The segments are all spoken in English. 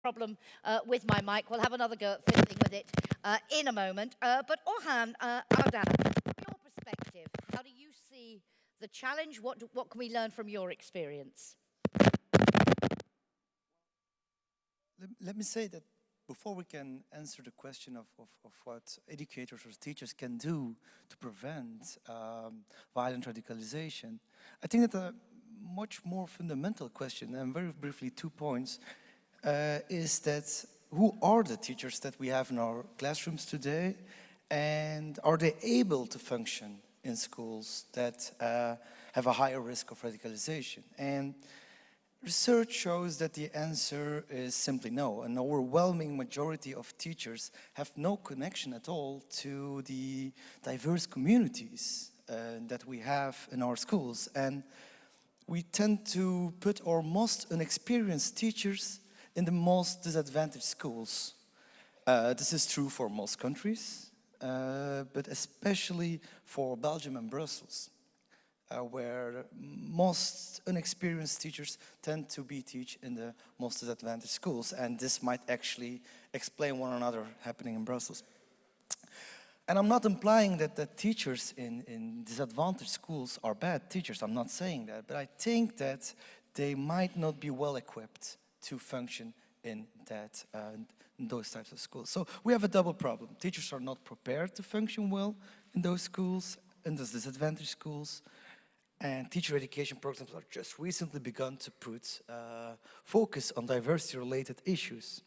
problem with my mic. We'll have another go at fiddling with it in a moment. But Orhan Ardana, from your perspective, how do you see the challenge? What can we learn from your experience? Let me say that before we can answer the question of what educators or teachers can do to prevent violent radicalization, I think that a much more fundamental question, and very briefly 2 points, is that who are the teachers that we have in our classrooms today, and are they able to function in schools that have a higher risk of radicalization? And research shows that the answer is simply no. An overwhelming majority of teachers have no connection at all to the diverse communities that we have in our schools. And we tend to put our most inexperienced teachers in the most disadvantaged schools. This is true for most countries, but especially for Belgium and Brussels, where most inexperienced teachers tend to be teach in the most disadvantaged schools, and this might actually explain one another happening in Brussels. And I'm not implying that the teachers in disadvantaged schools are bad teachers, I'm not saying that, but I think that they might not be well equipped to function in those types of schools. So we have a double problem. Teachers are not prepared to function well in those schools, in those disadvantaged schools, and teacher education programs are just recently begun to put focus on diversity-related issues.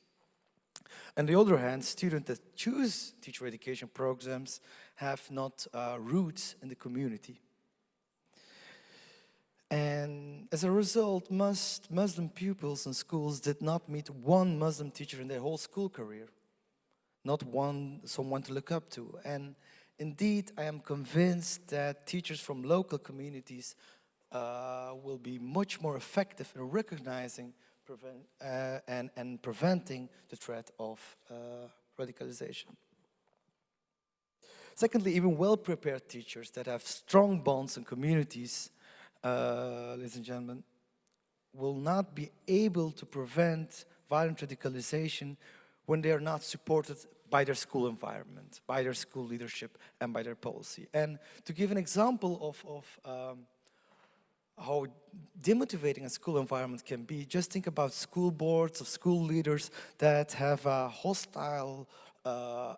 On the other hand, students that choose teacher education programs have not roots in the community. And as a result, most Muslim pupils in schools did not meet one Muslim teacher in their whole school career. Not someone to look up to. And indeed, I am convinced that teachers from local communities will be much more effective in recognizing and preventing the threat of radicalization. Secondly, even well-prepared teachers that have strong bonds in communities, ladies and gentlemen, will not be able to prevent violent radicalization when they are not supported by their school environment, by their school leadership, and by their policy. And to give an example of how demotivating a school environment can be, just think about school boards of school leaders that have a hostile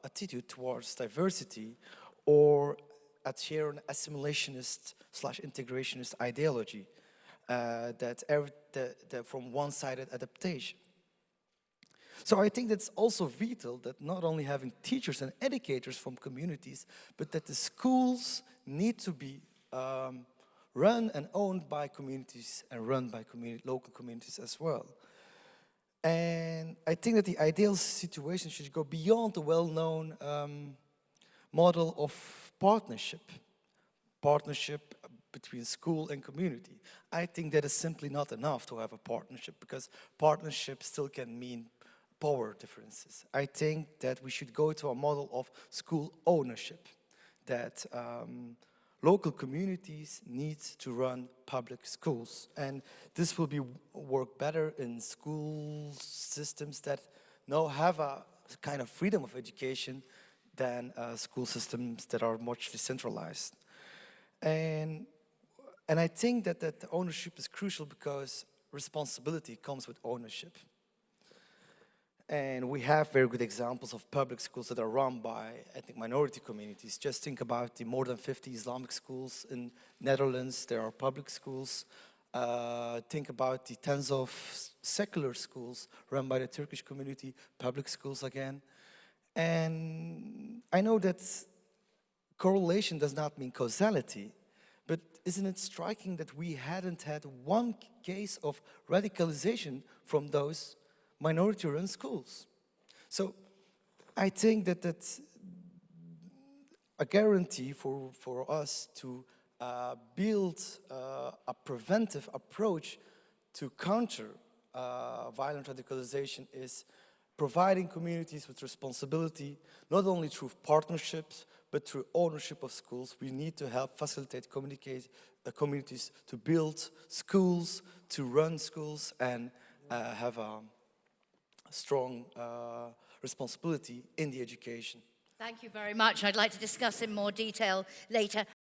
attitude towards diversity, or adhere an assimilationist/integrationist ideology that from one-sided adaptation. So I think that's also vital, that not only having teachers and educators from communities, but that the schools need to be run and owned by communities and run by local communities as well. And I think that the ideal situation should go beyond the well-known model of partnership between school and community. I think that is simply not enough to have a partnership, because partnership still can mean power differences. I think that we should go to a model of school ownership, that local communities need to run public schools. And this will work better in school systems that now have a kind of freedom of education than school systems that are much decentralized. And I think that ownership is crucial, because responsibility comes with ownership. And we have very good examples of public schools that are run by ethnic minority communities. Just think about the more than 50 Islamic schools in Netherlands. There are public schools. Think about the tens of secular schools run by the Turkish community, public schools again. And I know that correlation does not mean causality, but isn't it striking that we hadn't had one case of radicalization from those minority-run schools? So I think that that's a guarantee for us to build a preventive approach to counter violent radicalization is providing communities with responsibility, not only through partnerships, but through ownership of schools. We need to help facilitate communities to build schools, to run schools, and have strong responsibility in the education. Thank you very much. I'd like to discuss in more detail later.